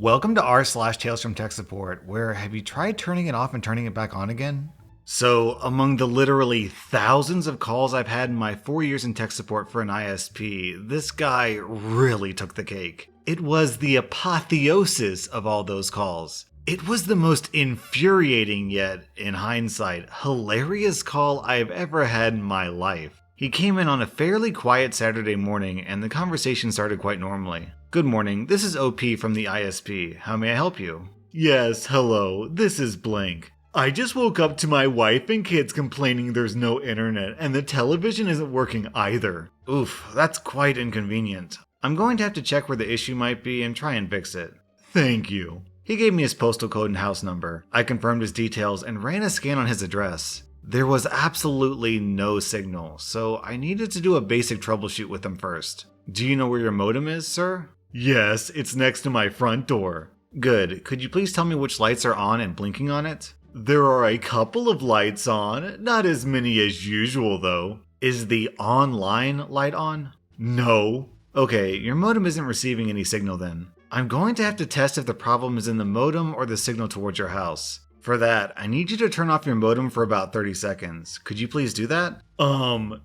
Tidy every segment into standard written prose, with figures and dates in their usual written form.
Welcome to r/slash Tales from Tech Support, where have you tried turning it off and turning it back on again? So, among the literally thousands of calls I've had in my 4 years in tech support for an ISP, this guy really took the cake. It was the apotheosis of all those calls. It was the most infuriating yet, in hindsight, hilarious call I've ever had in my life. He came in on a fairly quiet Saturday morning and the conversation started quite normally. Good morning, this is OP from the ISP. How may I help you? Yes, hello, this is blank. I just woke up to my wife and kids complaining there's no internet and the television isn't working either. Oof, that's quite inconvenient. I'm going to have to check where the issue might be and try and fix it. Thank you. He gave me his postal code and house number. I confirmed his details and ran a scan on his address. There was absolutely no signal, so I needed to do a basic troubleshoot with him first. Do you know where your modem is, sir? Yes, it's next to my front door. Good. Could you please tell me which lights are on and blinking on it? There are a couple of lights on, not as many as usual though. Is the online light on? No. Okay, your modem isn't receiving any signal then. I'm going to have to test if the problem is in the modem or the signal towards your house. For that, I need you to turn off your modem for about 30 seconds. Could you please do that?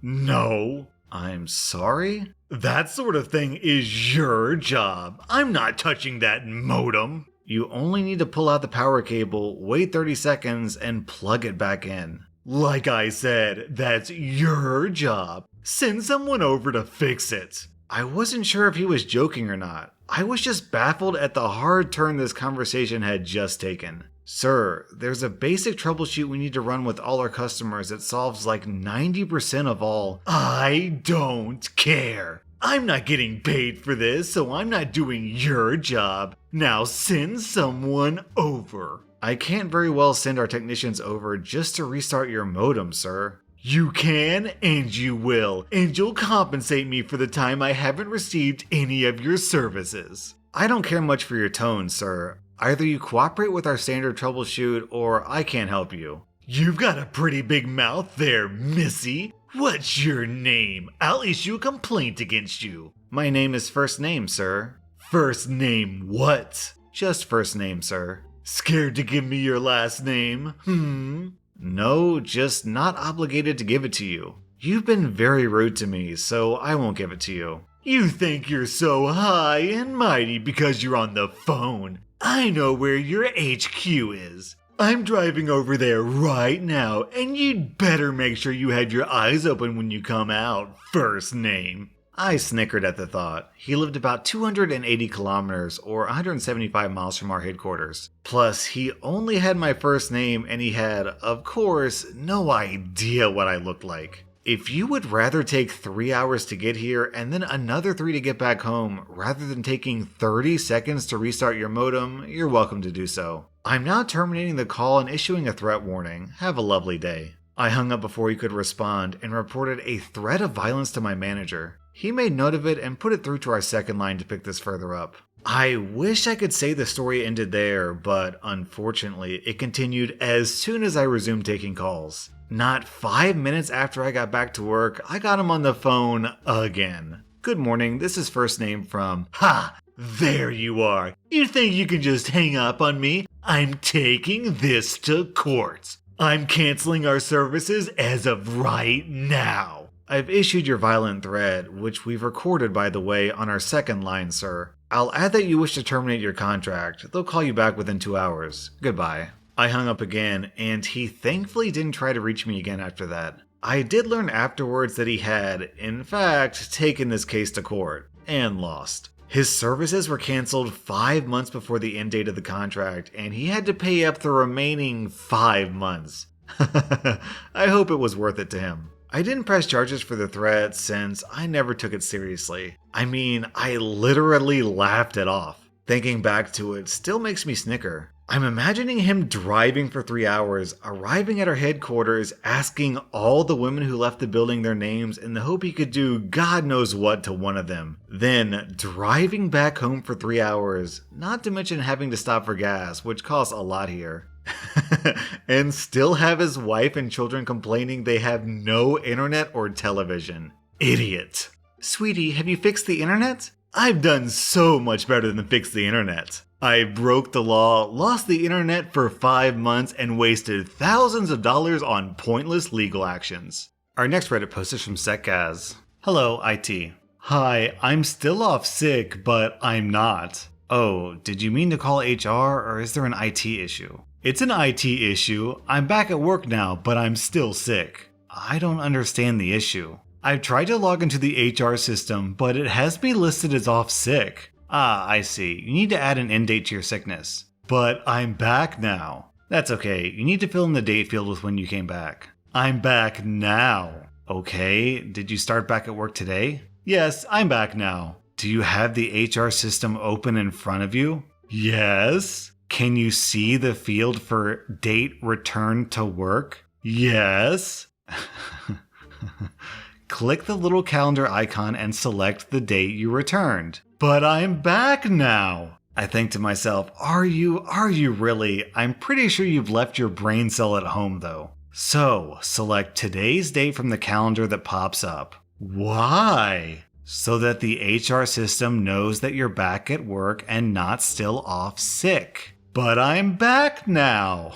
No. I'm sorry? That sort of thing is your job. I'm not touching that modem. You only need to pull out the power cable, wait 30 seconds, and plug it back in. Like I said, that's your job. Send someone over to fix it. I wasn't sure if he was joking or not. I was just baffled at the hard turn this conversation had just taken. Sir, there's a basic troubleshoot we need to run with all our customers that solves like 90% of all. I don't care. I'm not getting paid for this, so I'm not doing your job. Now send someone over. I can't very well send our technicians over just to restart your modem, sir. You can, and you will, and you'll compensate me for the time I haven't received any of your services. I don't care much for your tone, sir. Either you cooperate with our standard troubleshoot, or I can't help you. You've got a pretty big mouth there, missy. What's your name? I'll issue a complaint against you. My name is First Name, sir. First name what? Just first name, sir. Scared to give me your last name? No, just not obligated to give it to you. You've been very rude to me, so I won't give it to you. You think you're so high and mighty because you're on the phone. I know where your HQ is. I'm driving over there right now, and you'd better make sure you have your eyes open when you come out, First Name. I snickered at the thought. He lived about 280 kilometers or 175 miles from our headquarters. Plus, he only had my first name and he had, of course, no idea what I looked like. If you would rather take 3 hours to get here and then another 3 to get back home, rather than taking 30 seconds to restart your modem, you're welcome to do so. I'm now terminating the call and issuing a threat warning. Have a lovely day. I hung up before he could respond and reported a threat of violence to my manager. He made note of it and put it through to our second line to pick this further up. I wish I could say the story ended there, but unfortunately, it continued as soon as I resumed taking calls. Not 5 minutes after I got back to work, I got him on the phone again. Good morning, this is First Name from... Ha! There you are. You think you can just hang up on me? I'm taking this to court. I'm canceling our services as of right now. I've issued your violent threat, which we've recorded by the way on our second line, sir. I'll add that you wish to terminate your contract. They'll call you back within 2 hours. Goodbye. I hung up again, and he thankfully didn't try to reach me again after that. I did learn afterwards that he had, in fact, taken this case to court, and lost. His services were canceled 5 months before the end date of the contract, and he had to pay up the remaining 5 months. I hope it was worth it to him. I didn't press charges for the threat since I never took it seriously. I mean, I literally laughed it off. Thinking back to it still makes me snicker. I'm imagining him driving for 3 hours, arriving at our headquarters, asking all the women who left the building their names in the hope he could do God knows what to one of them. Then driving back home for 3 hours, not to mention having to stop for gas, which costs a lot here. And still have his wife and children complaining they have no internet or television. Idiot. Sweetie, have you fixed the internet? I've done so much better than fix the internet. I broke the law, lost the internet for 5 months, and wasted thousands of dollars on pointless legal actions. Our next Reddit post is from Setgaz. Hello, IT. Hi, I'm still off sick, but I'm not. Oh, did you mean to call HR, or is there an IT issue? It's an IT issue. I'm back at work now, but I'm still sick. I don't understand the issue. I've tried to log into the HR system, but it has me listed as off sick. Ah, I see. You need to add an end date to your sickness. But I'm back now. That's okay. You need to fill in the date field with when you came back. I'm back now. Okay, did you start back at work today? Yes, I'm back now. Do you have the HR system open in front of you? Yes. Can you see the field for date return to work? Yes. Click the little calendar icon and select the date you returned. But I'm back now. I think to myself, are you really? I'm pretty sure you've left your brain cell at home though. So, select today's date from the calendar that pops up. Why? So that the HR system knows that you're back at work and not still off sick. But I'm back now.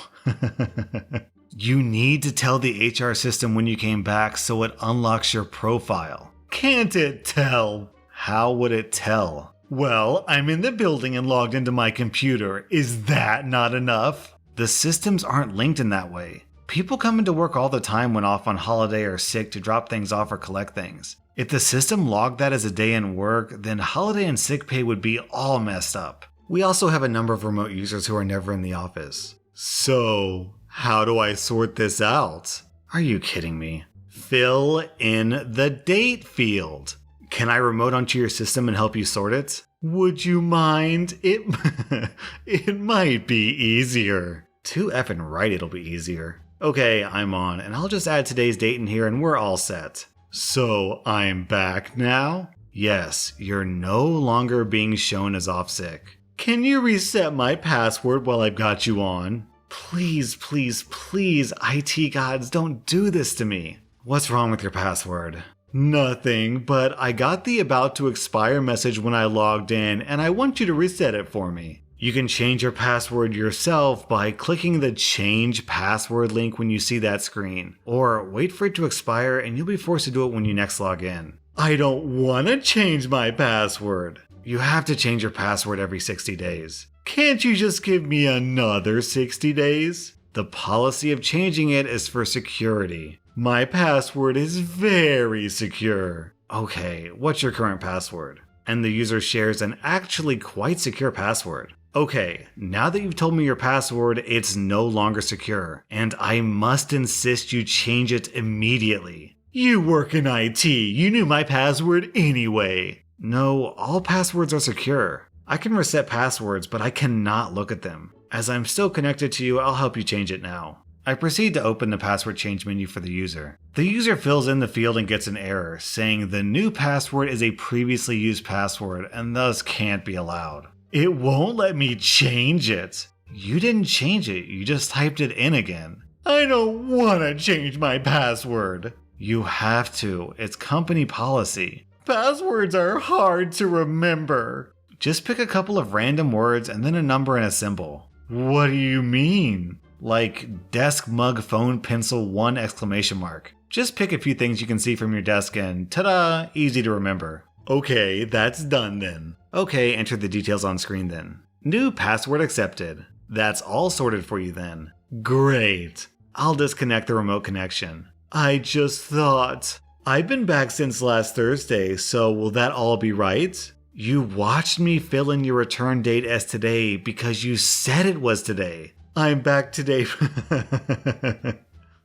You need to tell the HR system when you came back so it unlocks your profile. Can't it tell? How would it tell? Well, I'm in the building and logged into my computer. Is that not enough? The systems aren't linked in that way. People come into work all the time when off on holiday or sick to drop things off or collect things. If the system logged that as a day in work, then holiday and sick pay would be all messed up. We also have a number of remote users who are never in the office. So, how do I sort this out? Are you kidding me? Fill in the date field. Can I remote onto your system and help you sort it? Would you mind? It might be easier. Too effing right it'll be easier. Okay, I'm on, and I'll just add today's date in here and we're all set. So, I'm back now? Yes, you're no longer being shown as off sick. Can you reset my password while I've got you on? Please, please, please, IT gods, don't do this to me. What's wrong with your password? Nothing, but I got the about to expire message when I logged in, and I want you to reset it for me. You can change your password yourself by clicking the change password link when you see that screen, or wait for it to expire and you'll be forced to do it when you next log in. I don't want to change my password. You have to change your password every 60 days. Can't you just give me another 60 days? The policy of changing it is for security. My password is very secure. Okay, what's your current password? And the user shares an actually quite secure password. Okay, now that you've told me your password, it's no longer secure, and I must insist you change it immediately. You work in IT, you knew my password anyway. No, all passwords are secure. I can reset passwords, but I cannot look at them. As I'm still connected to you, I'll help you change it now. I proceed to open the password change menu for the user. The user fills in the field and gets an error, saying the new password is a previously used password and thus can't be allowed. It won't let me change it. You didn't change it, you just typed it in again. I don't want to change my password. You have to, it's company policy. Passwords are hard to remember. Just pick a couple of random words and then a number and a symbol. What do you mean? Like desk mug phone pencil 1 exclamation mark. Just pick a few things you can see from your desk and ta-da, easy to remember. Okay, that's done then. Okay, enter the details on screen then. New password accepted. That's all sorted for you then. Great. I'll disconnect the remote connection. I just thought. I've been back since last Thursday, so will that all be right? You watched me fill in your return date as today because you said it was today. I'm back today.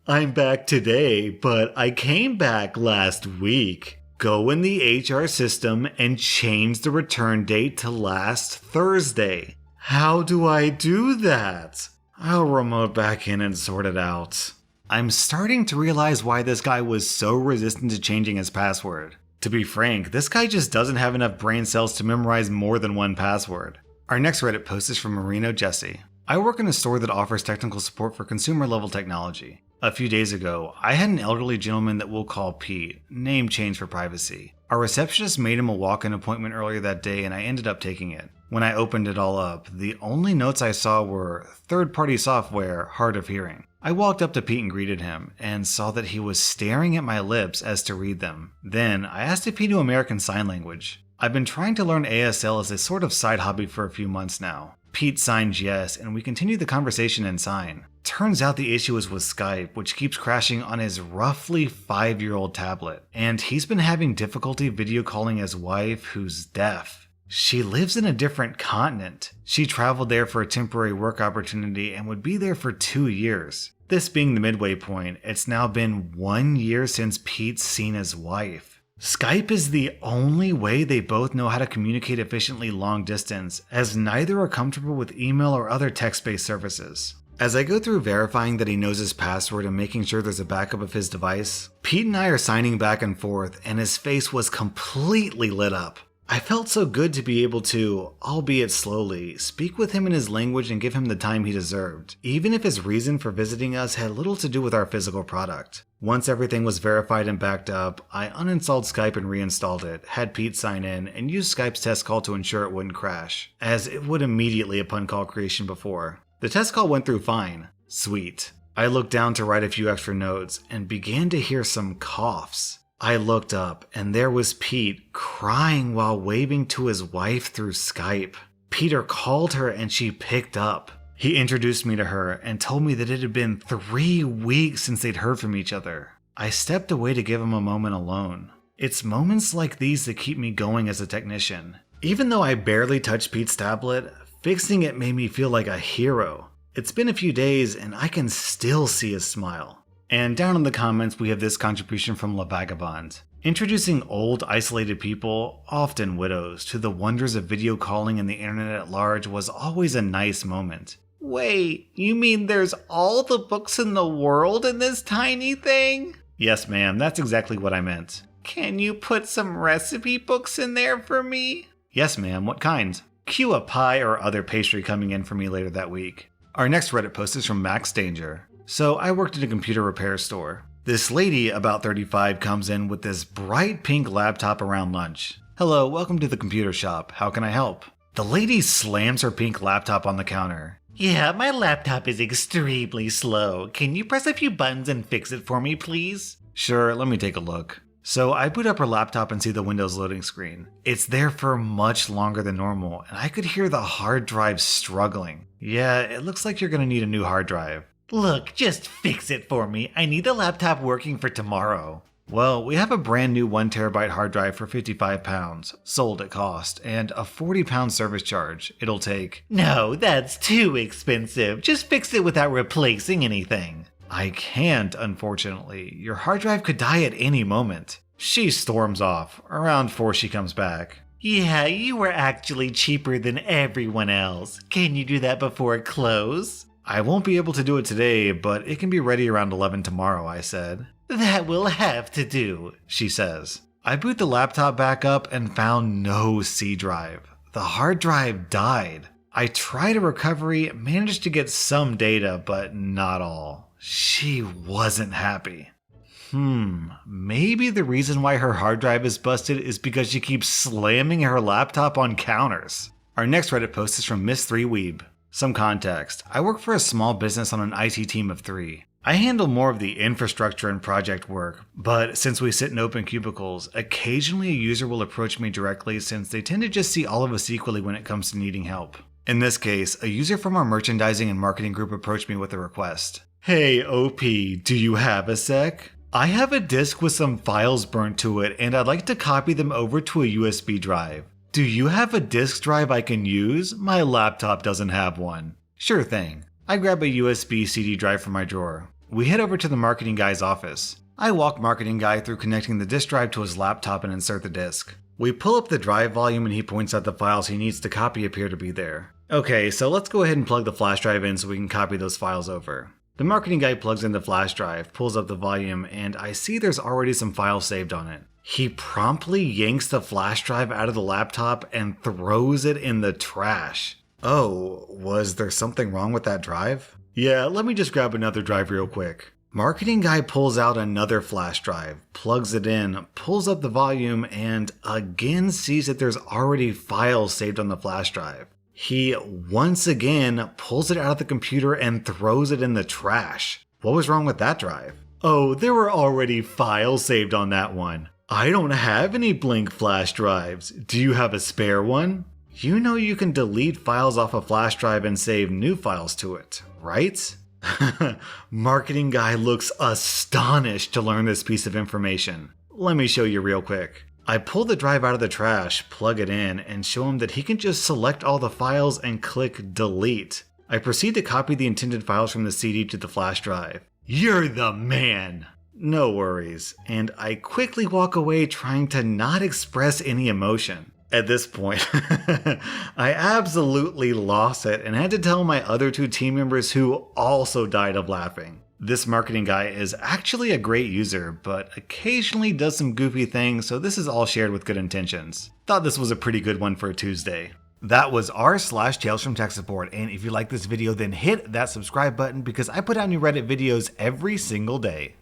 I'm back today, but I came back last week. Go in the HR system and change the return date to last Thursday. How do I do that? I'll remote back in and sort it out. I'm starting to realize why this guy was so resistant to changing his password. To be frank, this guy just doesn't have enough brain cells to memorize more than one password. Our next Reddit post is from Marino Jesse. I work in a store that offers technical support for consumer-level technology. A few days ago, I had an elderly gentleman that we'll call Pete, name change for privacy. Our receptionist made him a walk-in appointment earlier that day and I ended up taking it. When I opened it all up, the only notes I saw were third-party software, hard of hearing. I walked up to Pete and greeted him, and saw that he was staring at my lips as to read them. Then, I asked if he knew American Sign Language. I've been trying to learn ASL as a sort of side hobby for a few months now. Pete signed yes, and we continued the conversation in Sign. Turns out the issue is with Skype, which keeps crashing on his roughly 5-year-old tablet, and he's been having difficulty video calling his wife, who's deaf. She lives in a different continent. She traveled there for a temporary work opportunity and would be there for 2 years. This being the midway point, it's now been 1 year since Pete's seen his wife. Skype is the only way they both know how to communicate efficiently long distance, as neither are comfortable with email or other text-based services. As I go through verifying that he knows his password and making sure there's a backup of his device, Pete and I are signing back and forth, and his face was completely lit up. I felt so good to be able to, albeit slowly, speak with him in his language and give him the time he deserved, even if his reason for visiting us had little to do with our physical product. Once everything was verified and backed up, I uninstalled Skype and reinstalled it, had Pete sign in, and used Skype's test call to ensure it wouldn't crash, as it would immediately upon call creation before. The test call went through fine. Sweet. I looked down to write a few extra notes, and began to hear some coughs. I looked up, and there was Pete crying while waving to his wife through Skype. Peter called her and she picked up. He introduced me to her and told me that it had been 3 weeks since they'd heard from each other. I stepped away to give him a moment alone. It's moments like these that keep me going as a technician. Even though I barely touched Pete's tablet, fixing it made me feel like a hero. It's been a few days and I can still see his smile. And down in the comments we have this contribution from La Vagabond. Introducing old, isolated people, often widows, to the wonders of video calling and the internet at large was always a nice moment. Wait, you mean there's all the books in the world in this tiny thing? Yes ma'am, that's exactly what I meant. Can you put some recipe books in there for me? Yes ma'am, what kind? Cue a pie or other pastry coming in for me later that week. Our next Reddit post is from Max Danger. So I worked at a computer repair store. This lady, about 35, comes in with this bright pink laptop around lunch. Hello, welcome to the computer shop. How can I help? The lady slams her pink laptop on the counter. Yeah, my laptop is extremely slow. Can you press a few buttons and fix it for me, please? Sure, let me take a look. So I boot up her laptop and see the Windows loading screen. It's there for much longer than normal, and I could hear the hard drive struggling. Yeah, it looks like you're gonna need a new hard drive. Look, just fix it for me. I need the laptop working for tomorrow. Well, we have a brand new 1TB hard drive for £55, sold at cost, and a £40 service charge. It'll take... No, that's too expensive. Just fix it without replacing anything. I can't, unfortunately. Your hard drive could die at any moment. She storms off. Around 4 she comes back. Yeah, you were actually cheaper than everyone else. Can you do that before close? I won't be able to do it today, but it can be ready around 11 tomorrow, I said. That will have to do, she says. I boot the laptop back up and found no C drive. The hard drive died. I tried a recovery, managed to get some data, but not all. She wasn't happy. Maybe the reason why her hard drive is busted is because she keeps slamming her laptop on counters. Our next Reddit post is from Miss3Weeb. Some context. I work for a small business on an IT team of 3. I handle more of the infrastructure and project work, but since we sit in open cubicles, occasionally a user will approach me directly since they tend to just see all of us equally when it comes to needing help. In this case, a user from our merchandising and marketing group approached me with a request. Hey OP, do you have a sec? I have a disk with some files burnt to it and I'd like to copy them over to a USB drive. Do you have a disk drive I can use? My laptop doesn't have one. Sure thing. I grab a USB CD drive from my drawer. We head over to the marketing guy's office. I walk marketing guy through connecting the disk drive to his laptop and insert the disk. We pull up the drive volume and he points out the files he needs to copy appear to be there. Okay, so let's go ahead and plug the flash drive in so we can copy those files over. The marketing guy plugs in the flash drive, pulls up the volume, and I see there's already some files saved on it. He promptly yanks the flash drive out of the laptop and throws it in the trash. Oh, was there something wrong with that drive? Yeah, let me just grab another drive real quick. Marketing guy pulls out another flash drive, plugs it in, pulls up the volume, and again sees that there's already files saved on the flash drive. He once again pulls it out of the computer and throws it in the trash. What was wrong with that drive? Oh, there were already files saved on that one. I don't have any blank flash drives. Do you have a spare one? You know you can delete files off a flash drive and save new files to it, right? Marketing guy looks astonished to learn this piece of information. Let me show you real quick. I pull the drive out of the trash, plug it in, and show him that he can just select all the files and click delete. I proceed to copy the intended files from the CD to the flash drive. You're the man! No worries, and I quickly walk away trying to not express any emotion. At this point, I absolutely lost it and had to tell my other two team members who also died of laughing. This marketing guy is actually a great user, but occasionally does some goofy things, so this is all shared with good intentions. Thought this was a pretty good one for a Tuesday. That was r/slash Tales from Tech Support, and if you like this video then hit that subscribe button because I put out new Reddit videos every single day.